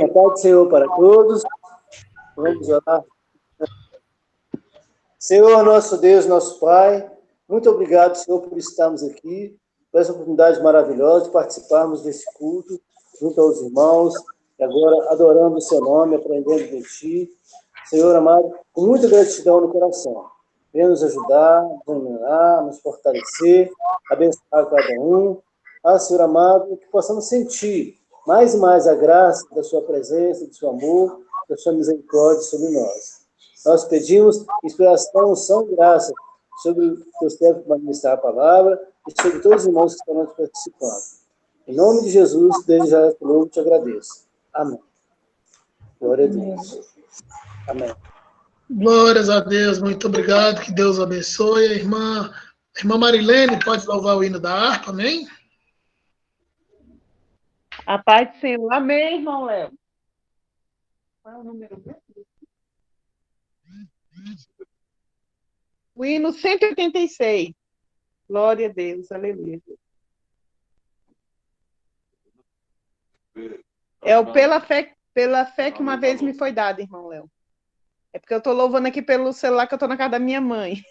A paz do Senhor para todos. Vamos orar. Senhor, nosso Deus, nosso Pai, muito obrigado, Senhor, por estarmos aqui, por essa oportunidade maravilhosa de participarmos desse culto, junto aos irmãos, e agora adorando o seu nome, aprendendo de Ti. Senhor amado, com muita gratidão no coração. Venha nos ajudar, nos iluminar, nos fortalecer, abençoar cada um. Senhor amado, que possamos sentir mais e mais a graça da Sua presença, do Seu amor, da Sua misericórdia sobre nós. Nós pedimos inspiração, unção e graça sobre o Teus tempos para ministrar a palavra e sobre todos os irmãos que estão participando. Em nome de Jesus, desde já eu te agradeço. Amém. Glória a Deus. Amém. Glórias a Deus, muito obrigado, que Deus abençoe. A irmã Marilene, pode louvar o hino da harpa, amém? A paz do Senhor, amém, irmão Léo. Qual é o número? O hino 186. Glória a Deus, aleluia. É o pela fé que uma vez me foi dada, irmão Léo. É porque eu estou louvando aqui pelo celular que eu estou na casa da minha mãe.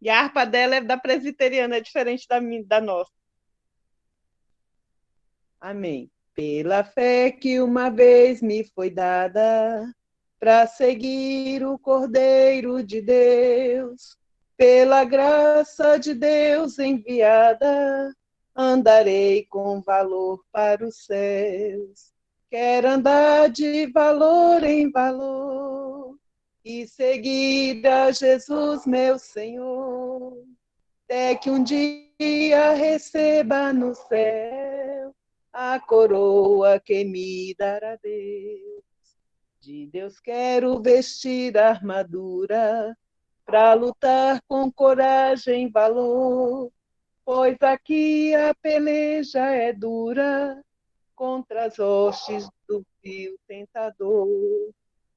E a harpa dela é da presbiteriana, é diferente da nossa. Amém. Pela fé que uma vez me foi dada, para seguir o Cordeiro de Deus, pela graça de Deus enviada, andarei com valor para os céus. Quero andar de valor em valor e seguir a Jesus, meu Senhor, até que um dia receba no céu a coroa que me dará Deus. De Deus quero vestir a armadura para lutar com coragem e valor, pois aqui a peleja é dura contra as hostes do vil tentador.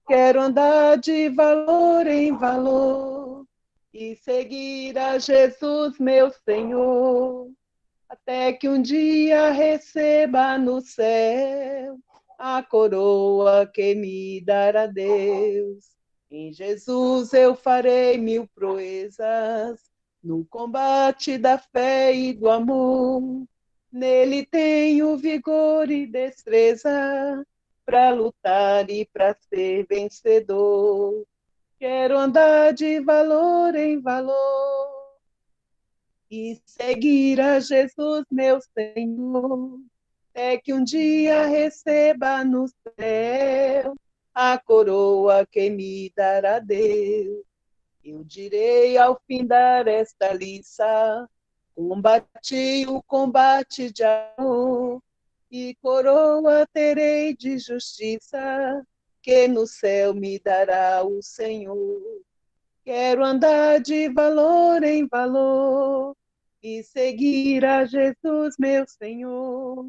Quero andar de valor em valor e seguir a Jesus, meu Senhor, até que um dia receba no céu a coroa que me dará Deus. Em Jesus eu farei 1000 proezas, no combate da fé e do amor. Nele tenho vigor e destreza, para lutar e para ser vencedor. Quero andar de valor em valor e seguir a Jesus, meu Senhor, até que um dia receba no céu a coroa que me dará Deus. Eu direi ao findar esta liça, combati o combate de amor, e coroa terei de justiça, que no céu me dará o Senhor. Quero andar de valor em valor e seguir a Jesus, meu Senhor,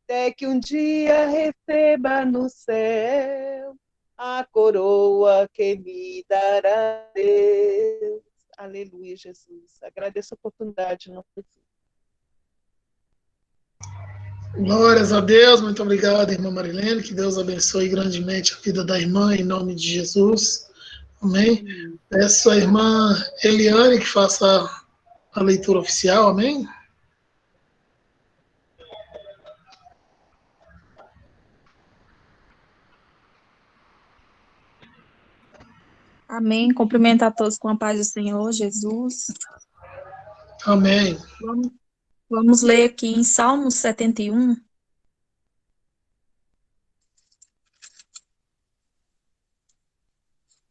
até que um dia receba no céu a coroa que me dará Deus. Aleluia, Jesus. Agradeço a oportunidade. Não preciso. Glórias a Deus, muito obrigado, irmã Marilene, que Deus abençoe grandemente a vida da irmã, em nome de Jesus. Amém. Peço à irmã Eliane que faça a leitura oficial, amém? Amém. Cumprimento a todos com a paz do Senhor Jesus. Amém. Vamos ler aqui em Salmos 71.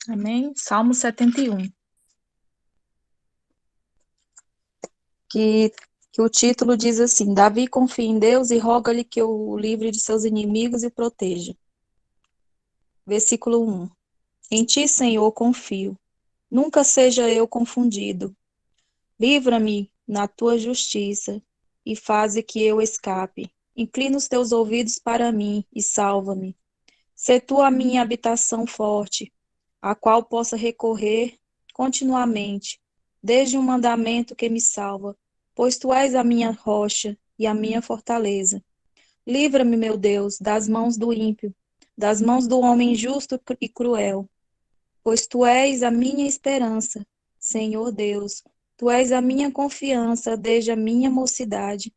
Amém? Salmo 71. Que o título diz assim: Davi confia em Deus e roga-lhe que o livre de seus inimigos e o proteja. Versículo 1. Em ti, Senhor, confio. Nunca seja eu confundido. Livra-me na tua justiça e faze que eu escape. Inclina os teus ouvidos para mim e salva-me. Sê tu a minha habitação forte, a qual possa recorrer continuamente, desde um mandamento que me salva, pois tu és a minha rocha e a minha fortaleza. Livra-me, meu Deus, das mãos do ímpio, das mãos do homem injusto e cruel, pois tu és a minha esperança, Senhor Deus, tu és a minha confiança desde a minha mocidade.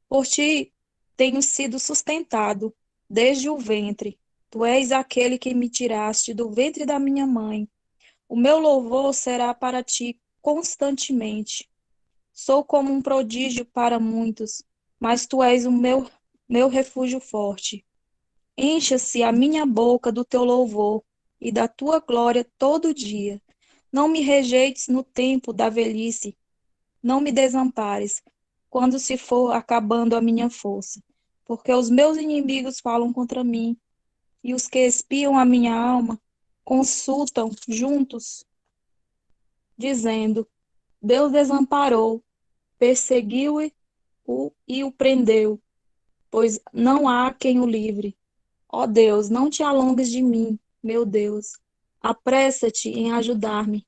Por ti tenho sido sustentado desde o ventre. Tu és aquele que me tiraste do ventre da minha mãe. O meu louvor será para ti constantemente. Sou como um prodígio para muitos, mas tu és o meu refúgio forte. Encha-se a minha boca do teu louvor e da tua glória todo dia. Não me rejeites no tempo da velhice, não me desampares, quando se for acabando a minha força, porque os meus inimigos falam contra mim, e os que espiam a minha alma consultam juntos, dizendo: Deus desamparou, perseguiu-o e o prendeu, pois não há quem o livre. Ó Deus, não te alongues de mim, meu Deus. Apressa-te em ajudar-me.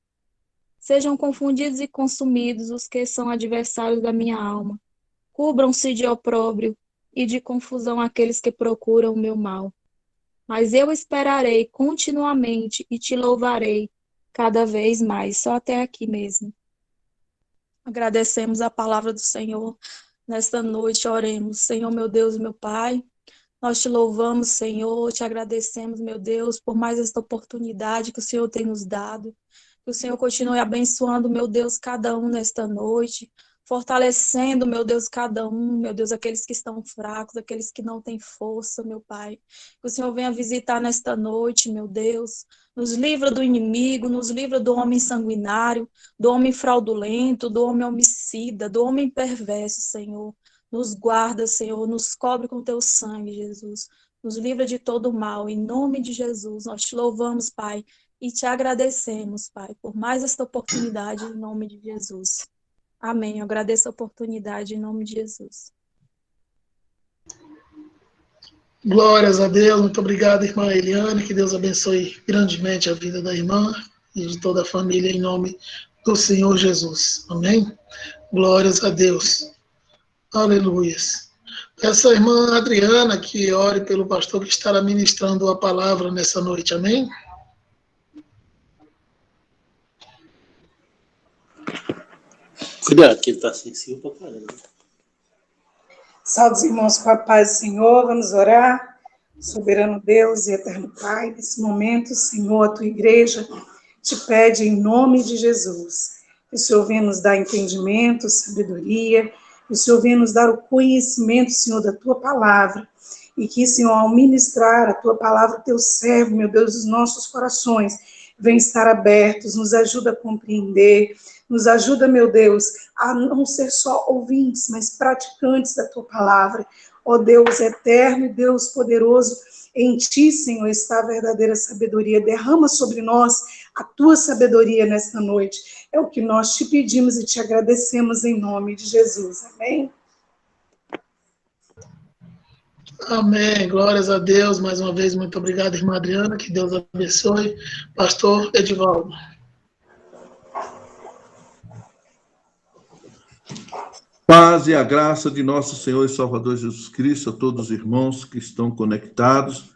Sejam confundidos e consumidos os que são adversários da minha alma. Cubram-se de opróbrio e de confusão aqueles que procuram o meu mal. Mas eu esperarei continuamente e te louvarei cada vez mais. Só até aqui mesmo. Agradecemos a palavra do Senhor nesta noite. Oremos. Senhor, meu Deus e meu Pai, nós te louvamos, Senhor, te agradecemos, meu Deus, por mais esta oportunidade que o Senhor tem nos dado. Que o Senhor continue abençoando, meu Deus, cada um nesta noite, fortalecendo, meu Deus, cada um, meu Deus, aqueles que estão fracos, aqueles que não têm força, meu Pai. Que o Senhor venha visitar nesta noite, meu Deus, nos livra do inimigo, nos livra do homem sanguinário, do homem fraudulento, do homem homicida, do homem perverso, Senhor. Nos guarda, Senhor, nos cobre com teu sangue, Jesus. Nos livra de todo mal, em nome de Jesus. Nós te louvamos, Pai, e te agradecemos, Pai, por mais esta oportunidade, em nome de Jesus. Amém. Eu agradeço a oportunidade, em nome de Jesus. Glórias a Deus. Muito obrigado, irmã Eliane. Que Deus abençoe grandemente a vida da irmã e de toda a família, em nome do Senhor Jesus. Amém? Glórias a Deus. Aleluias. Peço à irmã Adriana que ore pelo pastor que estará ministrando a palavra nessa noite. Amém? Cuidado, que ele está sensível para caramba. Salve os irmãos com a paz do Senhor, vamos orar. Soberano Deus e eterno Pai, nesse momento, Senhor, a tua igreja te pede em nome de Jesus. Que o Senhor venha nos dar entendimento, sabedoria, que o Senhor venha nos dar o conhecimento, Senhor, da tua palavra. E que, Senhor, ao ministrar a tua palavra, teu servo, meu Deus, os nossos corações venham estar abertos, nos ajuda a compreender, nos ajuda, meu Deus, a não ser só ouvintes, mas praticantes da tua palavra. Ó Deus eterno e Deus poderoso, em ti, Senhor, está a verdadeira sabedoria. Derrama sobre nós a tua sabedoria nesta noite. É o que nós te pedimos e te agradecemos em nome de Jesus. Amém? Amém. Glórias a Deus. Mais uma vez, muito obrigado, irmã Adriana. Que Deus abençoe. Pastor Edivaldo. Paz e a graça de nosso Senhor e Salvador Jesus Cristo a todos os irmãos que estão conectados,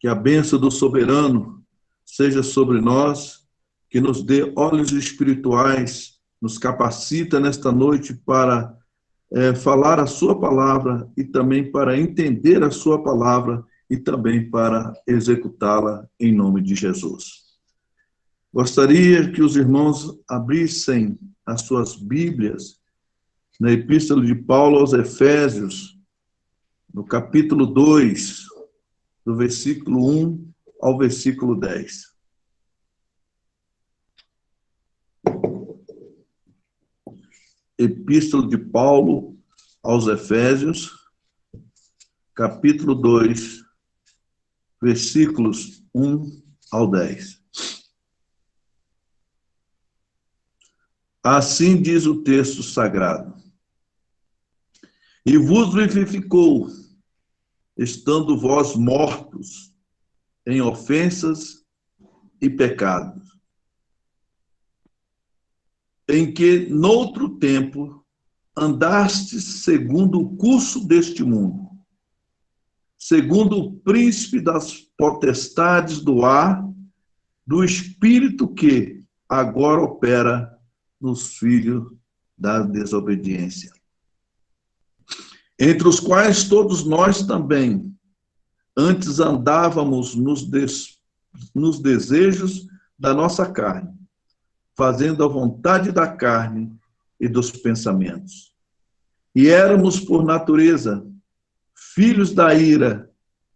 que a bênção do soberano seja sobre nós, que nos dê olhos espirituais, nos capacita nesta noite para falar a sua palavra e também para entender a sua palavra e também para executá-la em nome de Jesus. Gostaria que os irmãos abrissem as suas Bíblias na Epístola de Paulo aos Efésios, no capítulo 2, do versículo 1 ao versículo 10. Epístola de Paulo aos Efésios, capítulo 2, versículos 1 ao 10. Assim diz o texto sagrado: E vos vivificou, estando vós mortos em ofensas e pecados, em que, noutro tempo, andastes segundo o curso deste mundo, segundo o príncipe das potestades do ar, do espírito que agora opera nos filhos da desobediência, entre os quais todos nós também antes andávamos nos desejos da nossa carne, fazendo a vontade da carne e dos pensamentos. E éramos, por natureza, filhos da ira,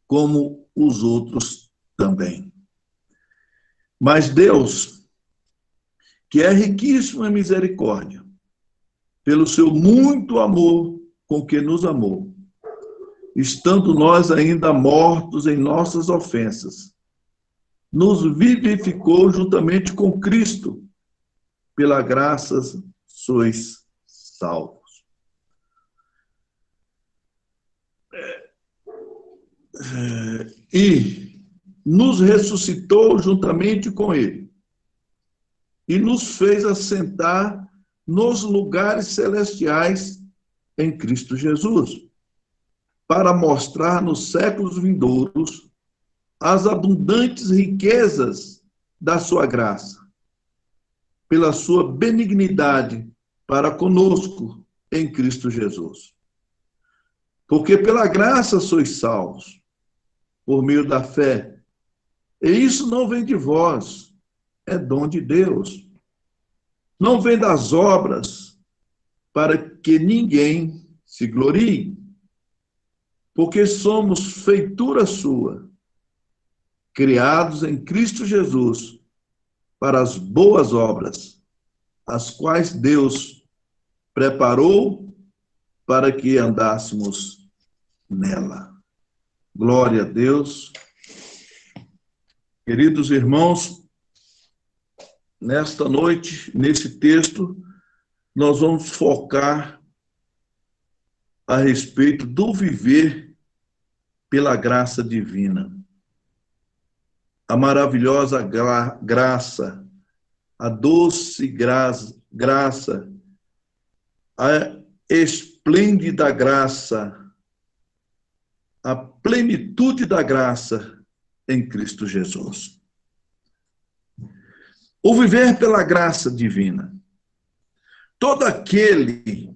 como os outros também. Mas Deus, que é riquíssimo em misericórdia, pelo seu muito amor com que nos amou, estando nós ainda mortos em nossas ofensas, nos vivificou juntamente com Cristo, pela graça sois salvos. E nos ressuscitou juntamente com Ele, e nos fez assentar nos lugares celestiais em Cristo Jesus, para mostrar nos séculos vindouros as abundantes riquezas da sua graça, pela sua benignidade para conosco em Cristo Jesus. Porque pela graça sois salvos, por meio da fé. E isso não vem de vós, é dom de Deus. Não vem das obras, para que ninguém se glorie. Porque somos feitura sua, criados em Cristo Jesus, para as boas obras, as quais Deus preparou para que andássemos nela. Glória a Deus. Queridos irmãos, nesta noite, nesse texto, nós vamos focar a respeito do viver pela graça divina. A maravilhosa graça, a doce graça, a esplêndida graça, a plenitude da graça em Cristo Jesus. O viver pela graça divina. Todo aquele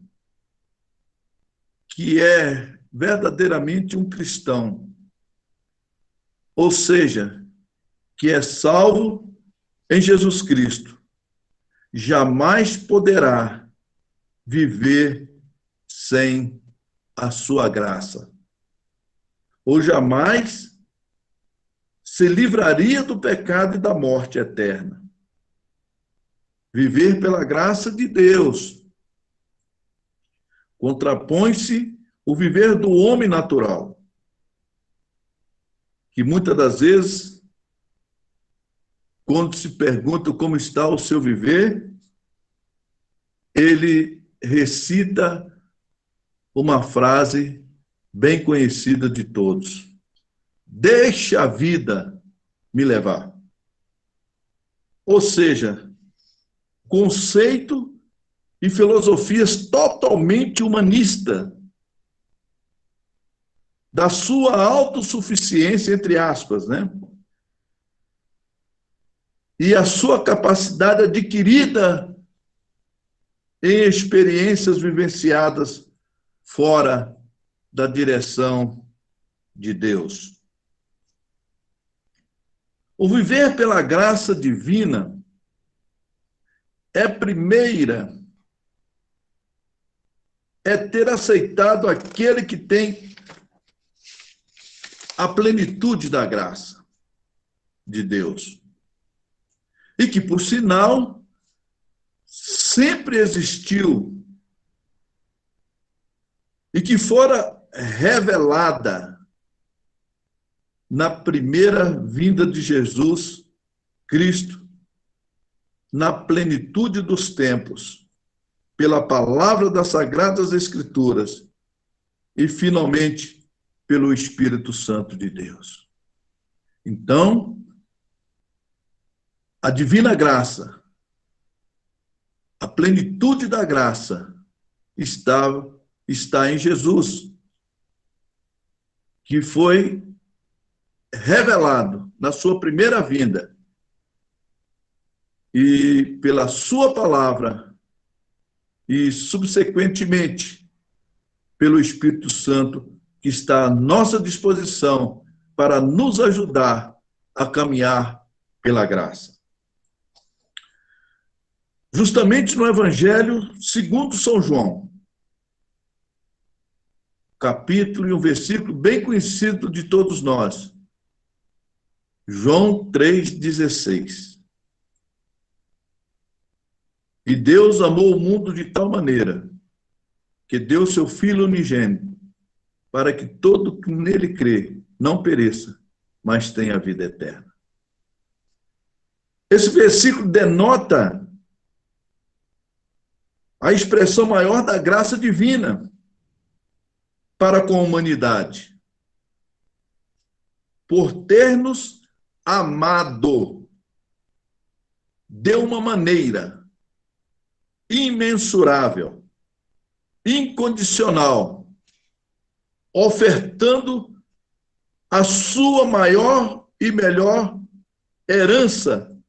que é verdadeiramente um cristão, ou seja, que é salvo em Jesus Cristo, jamais poderá viver sem a sua graça. Ou jamais se livraria do pecado e da morte eterna. Viver pela graça de Deus contrapõe-se o viver do homem natural, que muitas das vezes, quando se pergunta como está o seu viver, ele recita uma frase bem conhecida de todos: deixa a vida me levar. Ou seja, conceito e filosofias totalmente humanista da sua autossuficiência, entre aspas, né? E a sua capacidade adquirida em experiências vivenciadas fora da direção de Deus. O viver pela graça divina é ter aceitado aquele que tem a plenitude da graça de Deus. E que, por sinal, sempre existiu e que fora revelada na primeira vinda de Jesus Cristo, na plenitude dos tempos, pela palavra das Sagradas Escrituras e, finalmente, pelo Espírito Santo de Deus. Então, a divina graça, a plenitude da graça está em Jesus, que foi revelado na sua primeira vinda e pela sua palavra e, subsequentemente, pelo Espírito Santo, que está à nossa disposição para nos ajudar a caminhar pela graça. Justamente no Evangelho segundo São João, capítulo e um versículo bem conhecido de todos nós, João 3,16. E Deus amou o mundo de tal maneira que deu seu Filho unigênito, para que todo que nele crê não pereça, mas tenha vida eterna. Esse versículo denota a expressão maior da graça divina para com a humanidade, por ter-nos amado de uma maneira imensurável, incondicional, ofertando a sua maior e melhor herança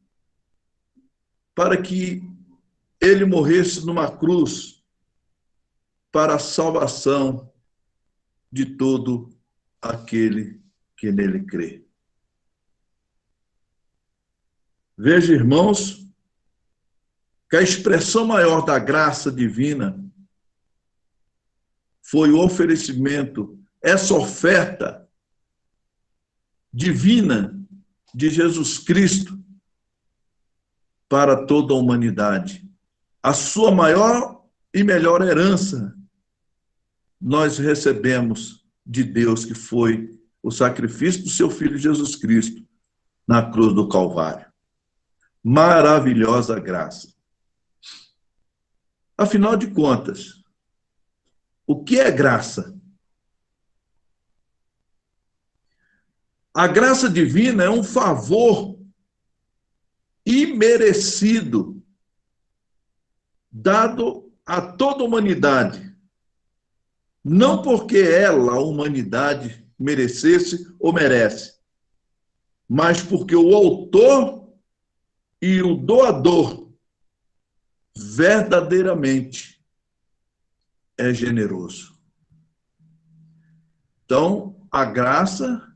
para que ele morresse numa cruz para a salvação de todo aquele que nele crê. Veja, irmãos, que a expressão maior da graça divina foi o oferecimento, essa oferta divina de Jesus Cristo para toda a humanidade. A sua maior e melhor herança nós recebemos de Deus, que foi o sacrifício do seu Filho Jesus Cristo na cruz do Calvário. Maravilhosa graça. Afinal de contas, o que é graça? A graça divina é um favor imerecido dado a toda a humanidade, não porque ela, a humanidade, merecesse ou merece, mas porque o autor e o doador verdadeiramente é generoso. Então, a graça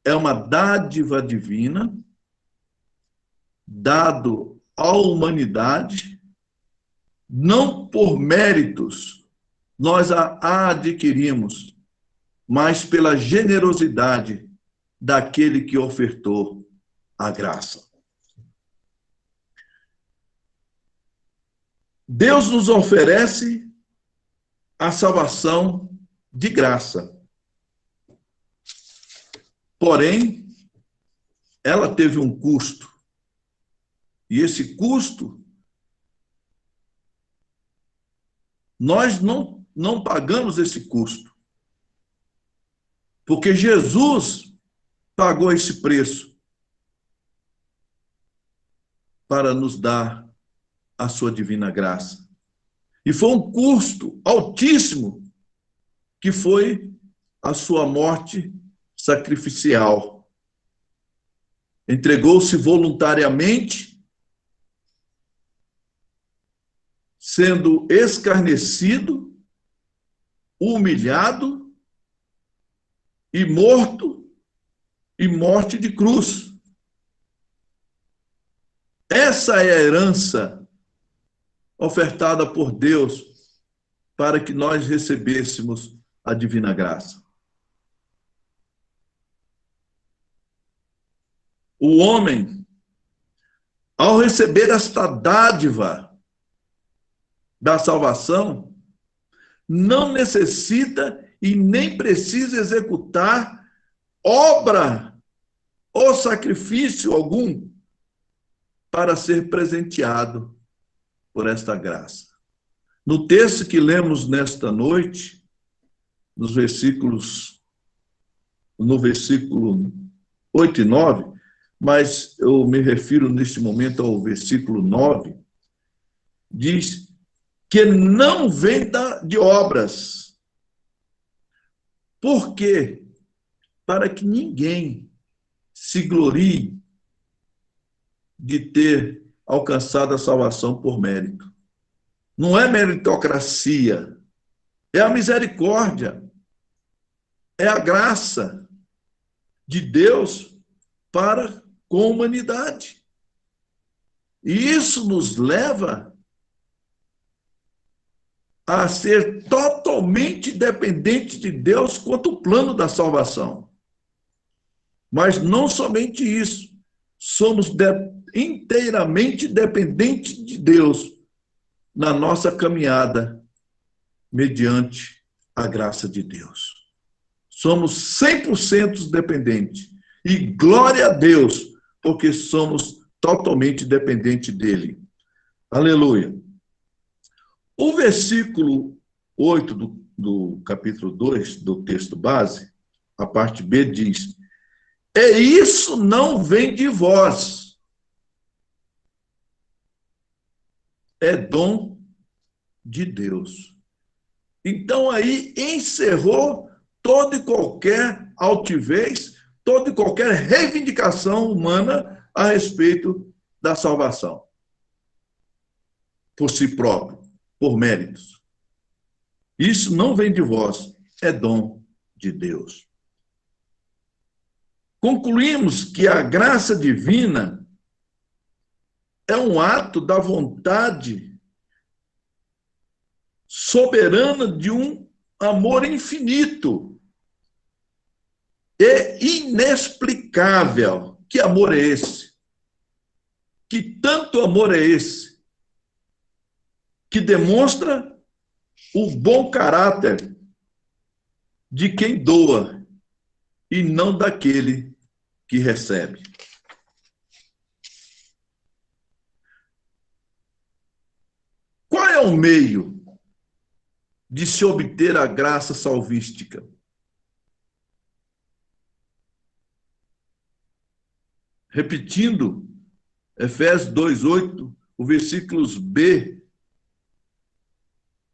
é uma dádiva divina dado à humanidade, não por méritos nós a adquirimos, mas pela generosidade daquele que ofertou a graça. Deus nos oferece a salvação de graça. Porém, ela teve um custo. E esse custo, nós não pagamos esse custo. Porque Jesus pagou esse preço para nos dar a sua divina graça. E foi um custo altíssimo, que foi a sua morte sacrificial. Entregou-se voluntariamente, sendo escarnecido, humilhado e morto, e morte de cruz. Essa é a herança ofertada por Deus para que nós recebêssemos a divina graça. O homem, ao receber esta dádiva da salvação, não necessita e nem precisa executar obra ou sacrifício algum para ser presenteado por esta graça. No texto que lemos nesta noite, no versículo 8 e 9, mas eu me refiro neste momento ao versículo 9, diz que não vem de obras, Por quê? Para que ninguém se glorie de ter alcançado a salvação por mérito. Não é meritocracia, é a misericórdia, é a graça de Deus para com a humanidade. E isso nos leva a ser totalmente dependente de Deus quanto ao plano da salvação. Mas não somente isso, somos inteiramente dependentes de Deus na nossa caminhada mediante a graça de Deus. Somos 100% dependentes. E glória a Deus, porque somos totalmente dependentes dele. Aleluia. O versículo 8 do capítulo 2 do texto base, a parte B, diz: "E isso não vem de vós, é dom de Deus." Então aí encerrou toda e qualquer altivez, toda e qualquer reivindicação humana a respeito da salvação. Por si próprio, por méritos. Isso não vem de vós, é dom de Deus. Concluímos que a graça divina é um ato da vontade soberana de um amor infinito e inexplicável. Que amor é esse? Que tanto amor é esse? Que demonstra o bom caráter de quem doa e não daquele que recebe. Qual é o meio de se obter a graça salvística? Repetindo, Efésios 2:8, o versículos B,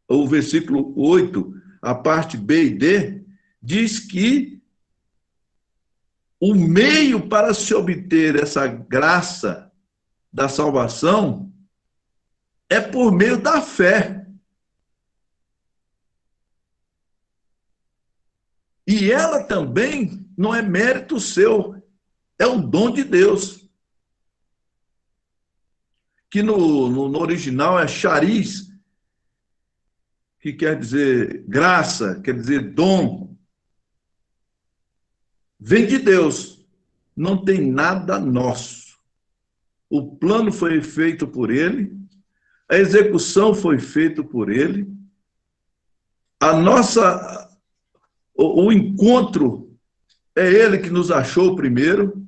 o versículo 8, a parte B e D, diz que o meio para se obter essa graça da salvação é por meio da fé. E ela também não é mérito seu, é um dom de Deus. Que no original é charis, que quer dizer graça, quer dizer dom. Vem de Deus, não tem nada nosso. O plano foi feito por ele, a execução foi feita por ele, o encontro é ele que nos achou primeiro,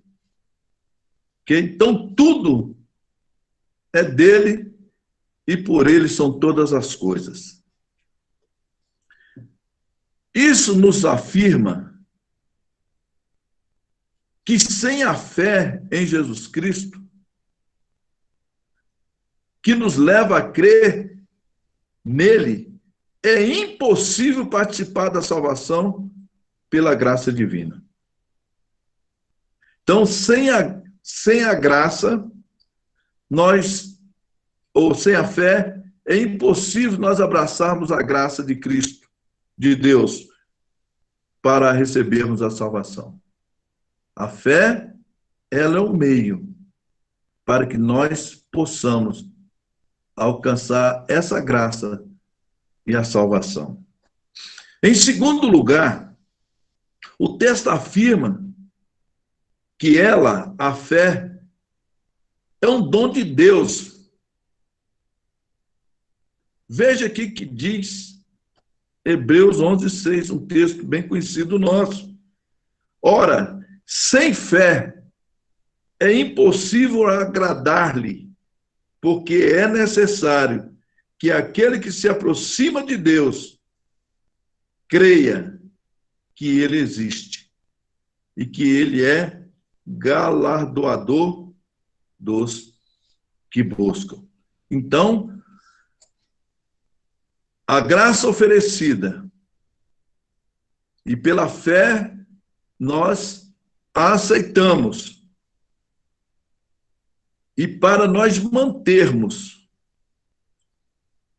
que então tudo é dele e por ele são todas as coisas. Isso nos afirma que sem a fé em Jesus Cristo, que nos leva a crer nele, é impossível participar da salvação pela graça divina. Então, sem a graça, sem a fé, é impossível nós abraçarmos a graça de Cristo, de Deus, para recebermos a salvação. A fé, ela é o meio para que nós possamos alcançar essa graça e a salvação. Em segundo lugar, o texto afirma que a fé, é um dom de Deus. Veja aqui que diz Hebreus 11:6, um texto bem conhecido nosso. Ora, sem fé é impossível agradar-lhe, porque é necessário que aquele que se aproxima de Deus creia que ele existe e que ele é galardoador dos que buscam. Então, a graça oferecida E pela fé, nós a aceitamos. E para nós mantermos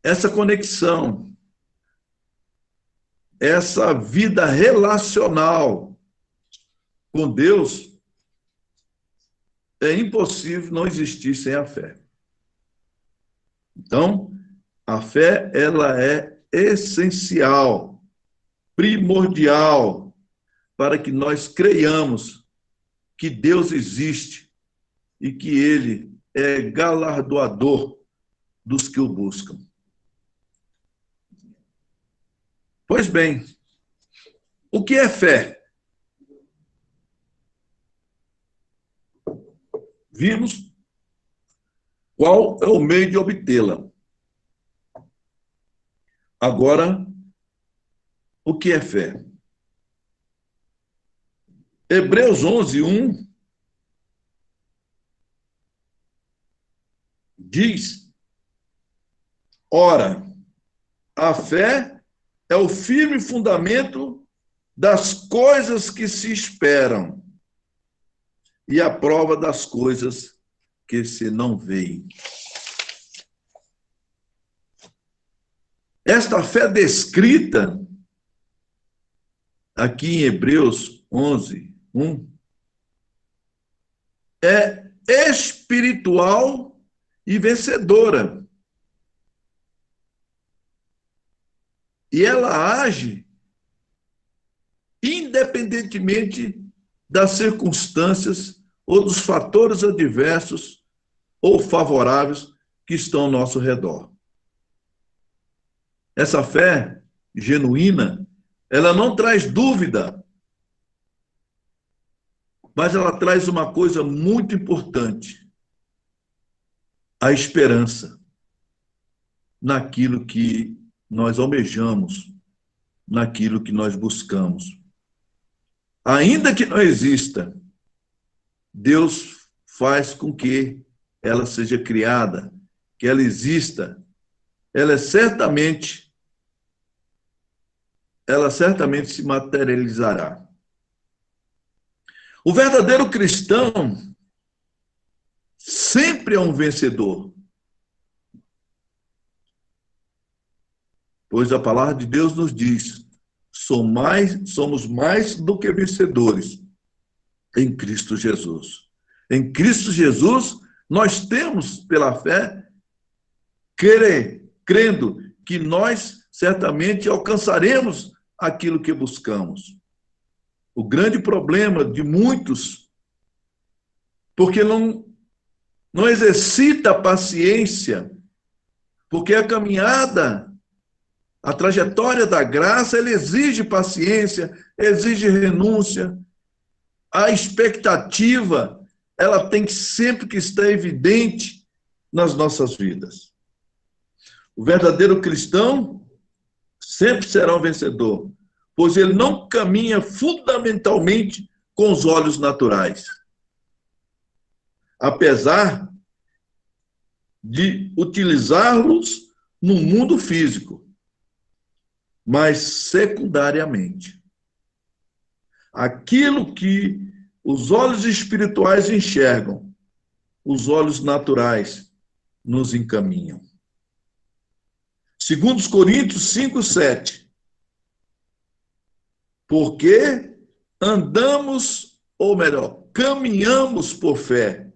essa conexão, essa vida relacional com Deus, é impossível não existir sem a fé. Então, a fé, ela é essencial, primordial, para que nós creiamos que Deus existe e que Ele é galardoador dos que o buscam. Pois bem, o que é fé? Vimos qual é o meio de obtê-la. Agora, o que é fé? Hebreus 11:1 diz: ora, a fé é o firme fundamento das coisas que se esperam e a prova das coisas que se não veem. Esta fé descrita aqui em Hebreus 11:1 é espiritual e vencedora. E ela age independentemente das circunstâncias ou dos fatores adversos ou favoráveis que estão ao nosso redor. Essa fé genuína, ela não traz dúvida, mas ela traz uma coisa muito importante: a esperança naquilo que nós almejamos, naquilo que nós buscamos. Ainda que não exista, Deus faz com que ela seja criada, que ela exista. Ela certamente se materializará. O verdadeiro cristão sempre é um vencedor, pois a palavra de Deus nos diz: somos mais do que vencedores em Cristo Jesus. Em Cristo Jesus, nós temos, pela fé, crendo que nós certamente alcançaremos aquilo que buscamos. O grande problema de muitos, porque não exercita a paciência, porque a caminhada, a trajetória da graça, ela exige paciência, exige renúncia. A expectativa, ela tem sempre que estar evidente nas nossas vidas. O verdadeiro cristão sempre será um vencedor, pois ele não caminha fundamentalmente com os olhos naturais. Apesar de utilizá-los no mundo físico, mas secundariamente. Aquilo que os olhos espirituais enxergam, os olhos naturais nos encaminham. 2 Coríntios 5:7. Porque andamos, ou melhor, caminhamos por fé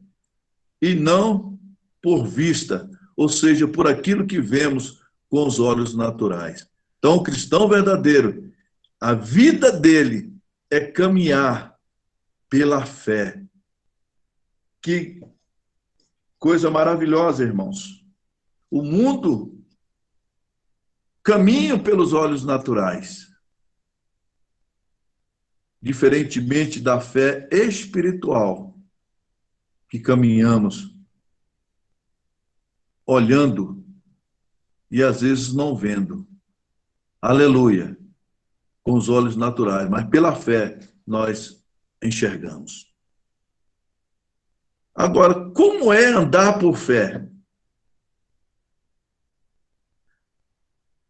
e não por vista, ou seja, por aquilo que vemos com os olhos naturais. Então, o cristão verdadeiro, a vida dele é caminhar pela fé. Que coisa maravilhosa, irmãos. O mundo caminha pelos olhos naturais, diferentemente da fé espiritual, que caminhamos olhando e às vezes não vendo. Aleluia, com os olhos naturais, mas pela fé nós enxergamos. Agora, como é andar por fé?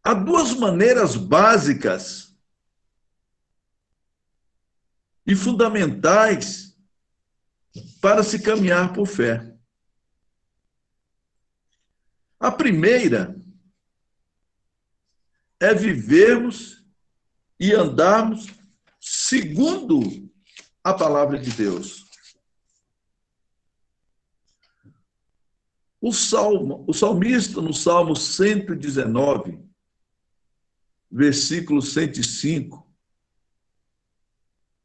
Há duas maneiras básicas e fundamentais para se caminhar por fé. A primeira é vivermos e andarmos segundo a palavra de Deus. O salmista, no Salmo 119, versículo 105,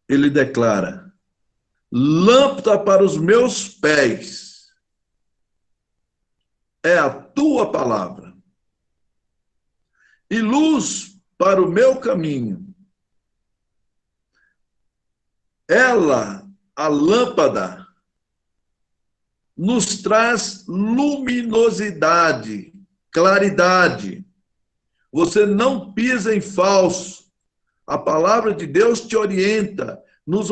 ele declara: lâmpada para os meus pés é a tua palavra, e luz para o meu caminho. Ela, a lâmpada, nos traz luminosidade, claridade. Você não pisa em falso. A palavra de Deus te orienta, nos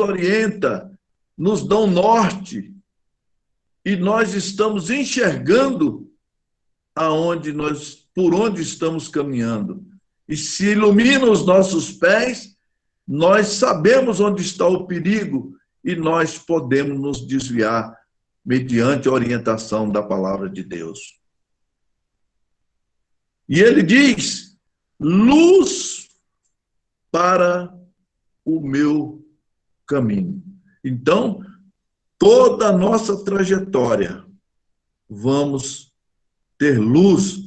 dá um norte. E nós estamos enxergando por onde estamos caminhando. E se ilumina os nossos pés, nós sabemos onde está o perigo e nós podemos nos desviar mediante a orientação da palavra de Deus. E ele diz: luz para o meu caminho. Então, toda a nossa trajetória, vamos ter luz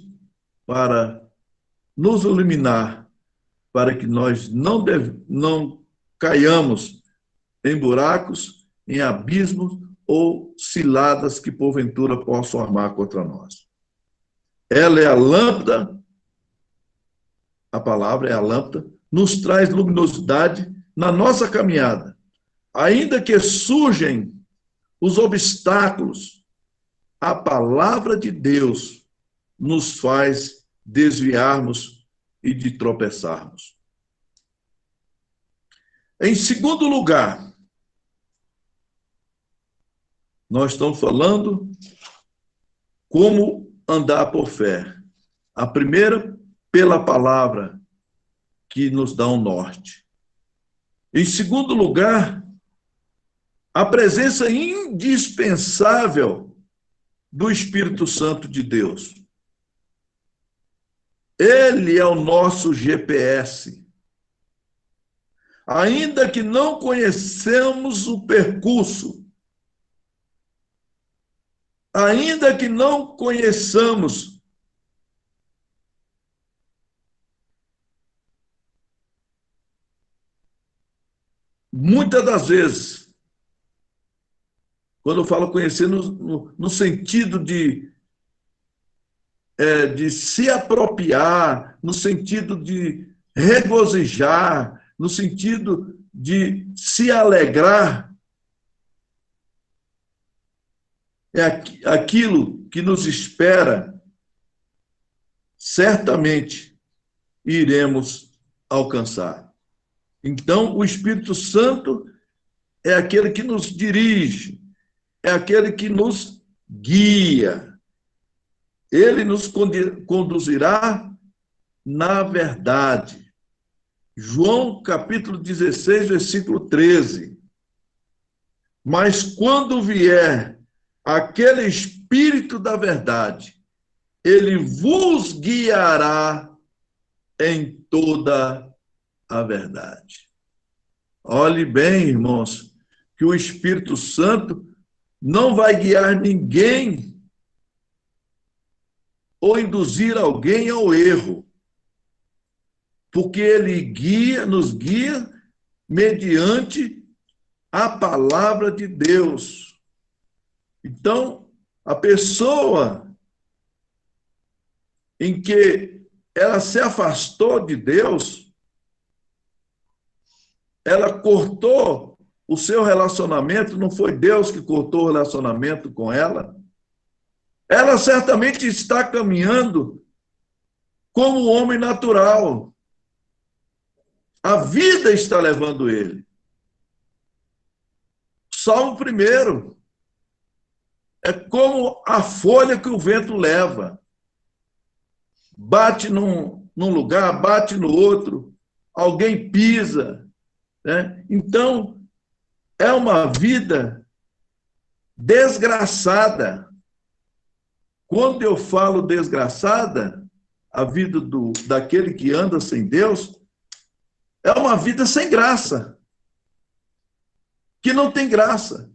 para nos iluminar, para que nós não caiamos em buracos, em abismos ou ciladas que porventura possam armar contra nós. Ela é a lâmpada, a palavra é a lâmpada, nos traz luminosidade na nossa caminhada. Ainda que surgem os obstáculos, a palavra de Deus nos faz desviarmos e de tropeçarmos. Em segundo lugar, nós estamos falando como andar por fé. A primeira, pela palavra, que nos dá um norte. Em segundo lugar, a presença indispensável do Espírito Santo de Deus. Ele é o nosso GPS. Ainda que não conheçamos o percurso, ainda que não conheçamos muitas das vezes, quando eu falo conhecer no sentido de se apropriar, no sentido de regozijar, no sentido de se alegrar, é aquilo que nos espera, certamente iremos alcançar. Então, o Espírito Santo é aquele que nos dirige, é aquele que nos guia. Ele nos conduzirá na verdade. João, capítulo 16, versículo 13. Mas quando vier aquele Espírito da verdade, ele vos guiará em toda a verdade. Olhe bem, irmãos, que o Espírito Santo não vai guiar ninguém ou induzir alguém ao erro, porque ele nos guia mediante a palavra de Deus. Então, a pessoa em que ela se afastou de Deus, ela cortou o seu relacionamento, não foi Deus que cortou o relacionamento com ela, ela certamente está caminhando como um homem natural. A vida está levando ele. Salmo 1. É como a folha que o vento leva. Bate num lugar, bate no outro, alguém pisa, né? Então, é uma vida desgraçada. Quando eu falo desgraçada, a vida daquele que anda sem Deus é uma vida sem graça, que não tem graça.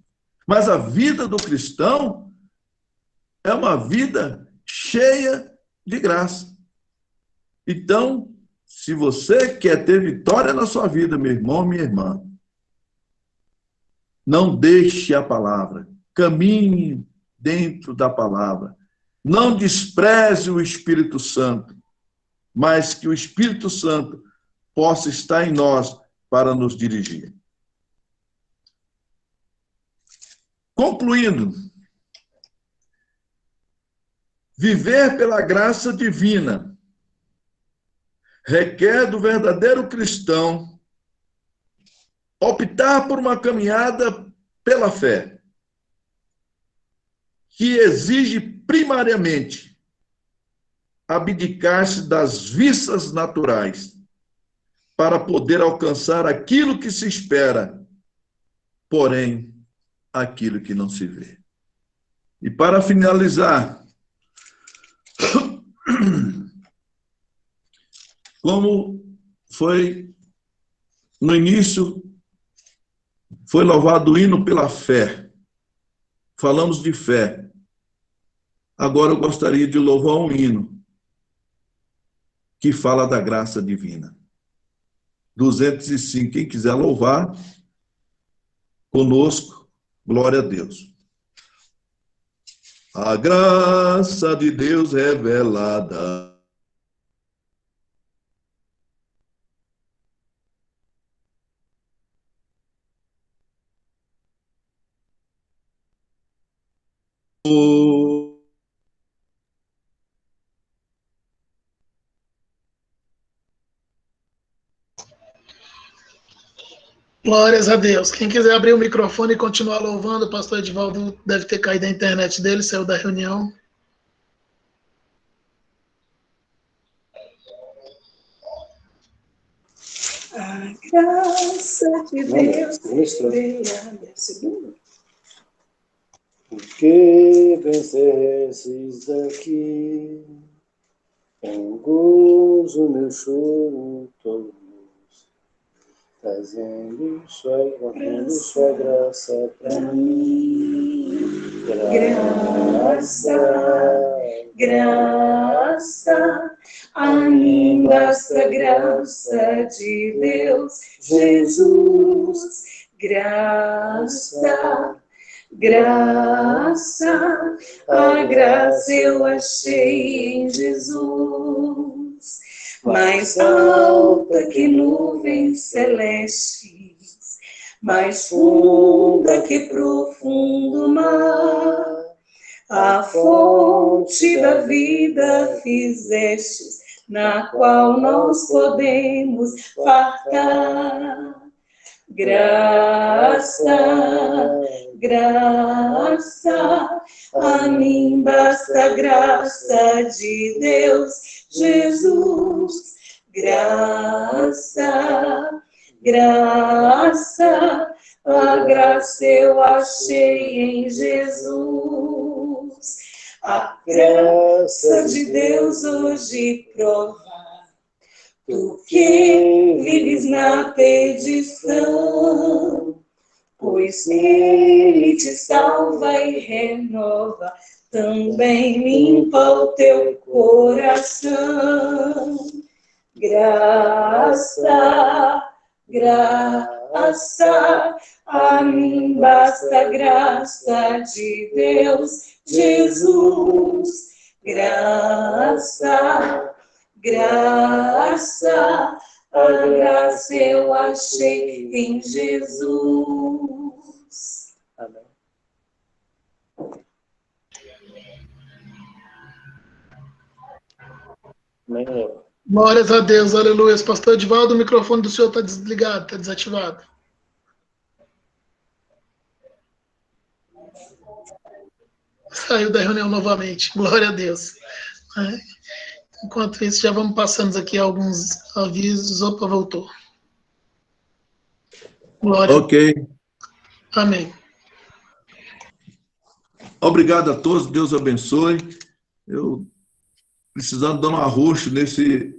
Mas a vida do cristão é uma vida cheia de graça. Então, se você quer ter vitória na sua vida, meu irmão, minha irmã, não deixe a palavra, caminhe dentro da palavra. Não despreze o Espírito Santo, mas que o Espírito Santo possa estar em nós para nos dirigir. Concluindo, viver pela graça divina requer do verdadeiro cristão optar por uma caminhada pela fé, que exige primariamente abdicar-se das vícios naturais para poder alcançar aquilo que se espera, porém, aquilo que não se vê. E para finalizar, como foi no início, foi louvado o hino pela fé. Falamos de fé. Agora eu gostaria de louvar um hino que fala da graça divina. 205. Quem quiser louvar conosco, glória a Deus. A graça de Deus revelada. Glórias a Deus. Quem quiser abrir o microfone e continuar louvando, o pastor Edivaldo deve ter caído a internet dele, saiu da reunião. A graça de Deus segundo. Porque vencesses daqui, com gozo meu choro todos, trazendo sua graça para mim. Graça, a mim basta graça de Deus, Jesus. Graça, a graça eu achei em Jesus, mais alta que nuvens celestes, mais funda que profundo mar, a fonte da vida fizestes, na qual nós podemos fartar. Graça, a mim basta graça de Deus, Jesus. Graça, a graça eu achei em Jesus. A graça de Deus hoje prova. Tu que vives na perdição, pois Ele te salva e renova, também limpa o teu coração. Graça, a mim basta graça de Deus, Jesus. Graça, a graça eu achei em Jesus. Amém. Amém. Glórias a Deus, aleluia. Pastor Edivaldo, o microfone do senhor está desligado, está desativado. Saiu da reunião novamente, glória a Deus. Enquanto isso, já vamos passando aqui alguns avisos. Opa, voltou. Glória. Ok. Amém. Obrigado a todos, Deus abençoe. Eu precisando dar um arroxo nesse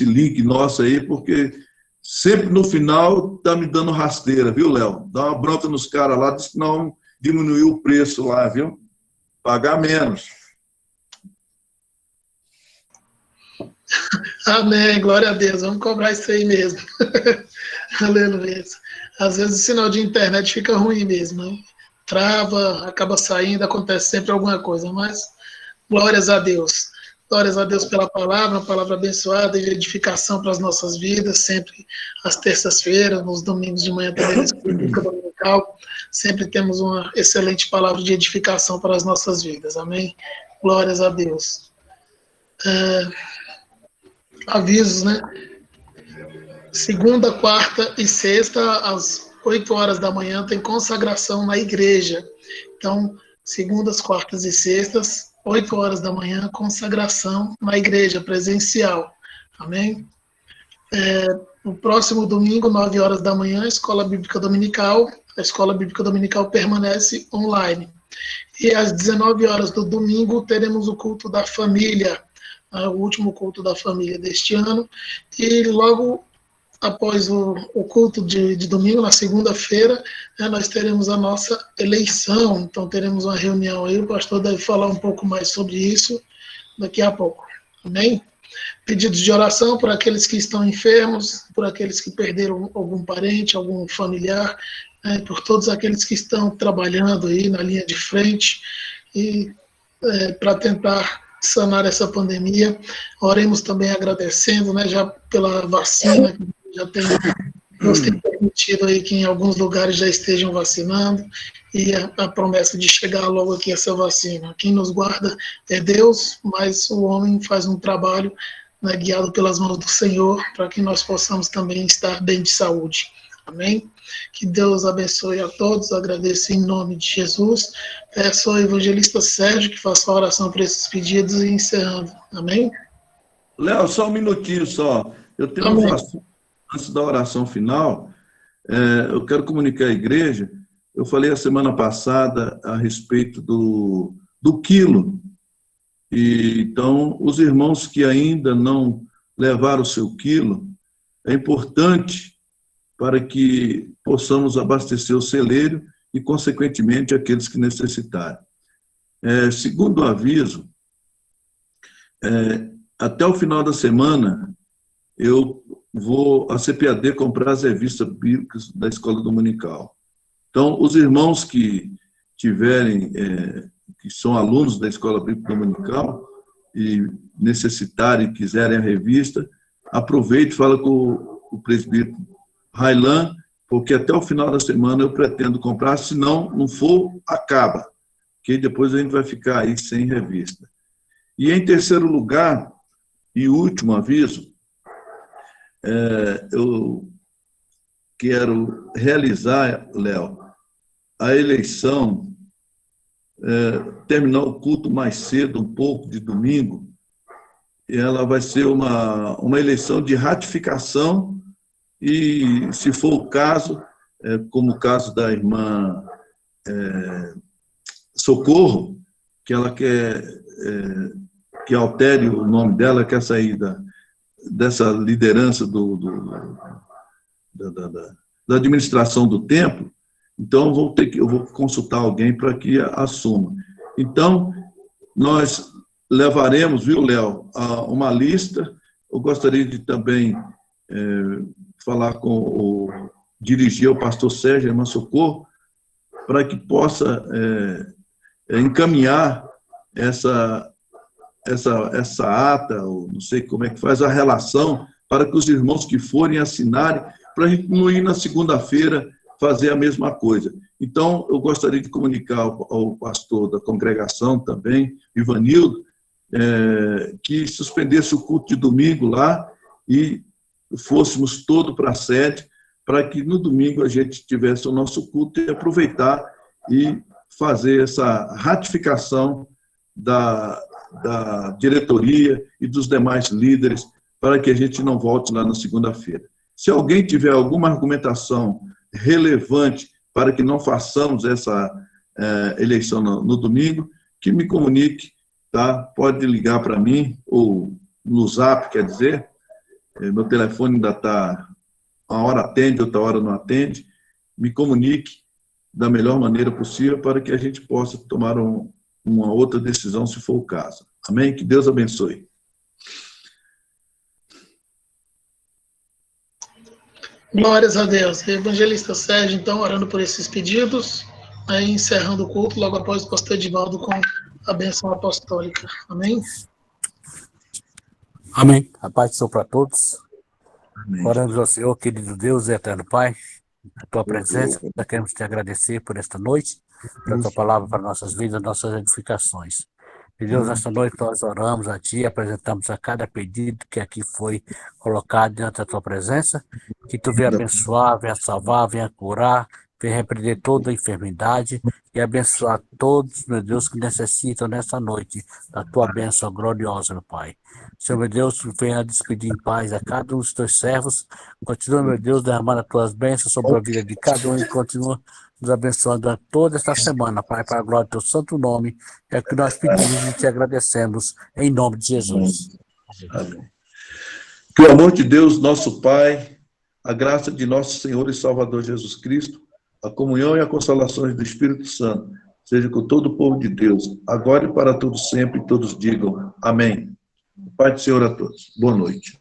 link nosso aí, porque sempre no final tá me dando rasteira, viu, Léo? Dá uma bronca nos caras lá, diz que não diminuiu o preço lá, viu? Pagar menos. Amém, glória a Deus. Vamos cobrar isso aí mesmo. Aleluia. Às vezes o sinal de internet fica ruim mesmo, né? Trava, acaba saindo, acontece sempre alguma coisa, mas glórias a Deus. Glórias a Deus pela palavra, uma palavra abençoada e de edificação para as nossas vidas, sempre às terças-feiras, nos domingos de manhã também, na escola bíblica dominical, sempre temos uma excelente palavra de edificação para as nossas vidas, amém? Glórias a Deus. Avisos, né? Segunda, quarta e sexta, às 8 horas da manhã, tem consagração na igreja. Então, segundas, quartas e sextas, 8 horas da manhã, consagração na igreja presencial. Amém? No próximo domingo, 9 horas da manhã, Escola Bíblica Dominical. A Escola Bíblica Dominical permanece online. E às 19 horas do domingo, teremos o culto da família, o último culto da família deste ano. E logo após o culto de domingo, na segunda-feira, nós teremos a nossa eleição. Então, teremos uma reunião aí. O pastor deve falar um pouco mais sobre isso daqui a pouco. Amém? Pedidos de oração por aqueles que estão enfermos, por aqueles que perderam algum parente, algum familiar, por todos aqueles que estão trabalhando aí na linha de frente e para tentar sanar essa pandemia. Oremos também agradecendo, né, já pela vacina, que já tem permitido aí que em alguns lugares já estejam vacinando, e a promessa de chegar logo aqui essa vacina. Quem nos guarda é Deus, mas o homem faz um trabalho, né, guiado pelas mãos do Senhor, para que nós possamos também estar bem de saúde. Amém? Que Deus abençoe a todos, agradeço em nome de Jesus. Peço ao evangelista Sérgio que faça a oração para esses pedidos e encerrando. Amém? Léo, só um minutinho só. Eu tenho antes da oração final, eu quero comunicar à igreja. Eu falei a semana passada a respeito do quilo. E, então, os irmãos que ainda não levaram o seu quilo, é importante para que possamos abastecer o celeiro e, consequentemente, aqueles que necessitarem. Segundo o aviso, até o final da semana, eu vou à CPAD comprar as revistas bíblicas da Escola Dominical. Então, os irmãos que tiverem, que são alunos da Escola Bíblica Dominical e necessitarem e quiserem a revista, aproveite e fala com o presbítero Railan, porque até o final da semana eu pretendo comprar, se não for, acaba, que depois a gente vai ficar aí sem revista. E em terceiro lugar, e último aviso, eu quero realizar, Léo, a eleição, terminar o culto mais cedo, um pouco, de domingo, e ela vai ser uma eleição de ratificação e, se for o caso, como o caso da irmã Socorro, que ela quer que altere o nome dela, quer sair dessa liderança da administração do templo, então eu vou consultar alguém para que assuma. Então, nós levaremos, viu, Léo, uma lista. Eu gostaria de também falar dirigir ao pastor Sérgio, a irmã Socorro, para que possa encaminhar essa ata, ou não sei como é que faz, a relação, para que os irmãos que forem assinarem, para a gente não ir na segunda-feira fazer a mesma coisa. Então, eu gostaria de comunicar ao pastor da congregação também, Ivanildo, que suspendesse o culto de domingo lá e fôssemos todos para a sede, para que no domingo a gente tivesse o nosso culto e aproveitar e fazer essa ratificação da diretoria e dos demais líderes, para que a gente não volte lá na segunda-feira. Se alguém tiver alguma argumentação relevante para que não façamos essa eleição no domingo, que me comunique, tá? Pode ligar para mim, ou no Zap, quer dizer, meu telefone ainda está, uma hora atende, outra hora não atende, me comunique da melhor maneira possível para que a gente possa tomar uma outra decisão, se for o caso. Amém? Que Deus abençoe. Glórias a Deus. Evangelista Sérgio, então, orando por esses pedidos, aí encerrando o culto, logo após o pastor Edivaldo com a bênção apostólica. Amém? Amém. A paz do Senhor para todos. Amém. Oramos ao Senhor, querido Deus e eterno Pai, a tua presença, nós queremos te agradecer por esta noite, pela tua palavra para nossas vidas, nossas edificações. E Deus, nesta noite nós oramos a Ti, apresentamos a cada pedido que aqui foi colocado diante da Tua presença, que Tu venha abençoar, venha salvar, venha curar, venha repreender toda a enfermidade e abençoar todos, meu Deus, que necessitam nessa noite da Tua bênção gloriosa, meu Pai. Senhor, meu Deus, venha despedir em paz a cada um dos Teus servos, continua, meu Deus, derramando as Tuas bênçãos sobre a vida de cada um e continua nos abençoando durante toda esta semana, Pai, para a glória do Teu santo nome, é o que nós pedimos e te agradecemos, em nome de Jesus. Amém. Que o amor de Deus, nosso Pai, a graça de nosso Senhor e Salvador Jesus Cristo, a comunhão e a consolação do Espírito Santo, seja com todo o povo de Deus, agora e para todos sempre, todos digam amém. Pai do Senhor a todos. Boa noite.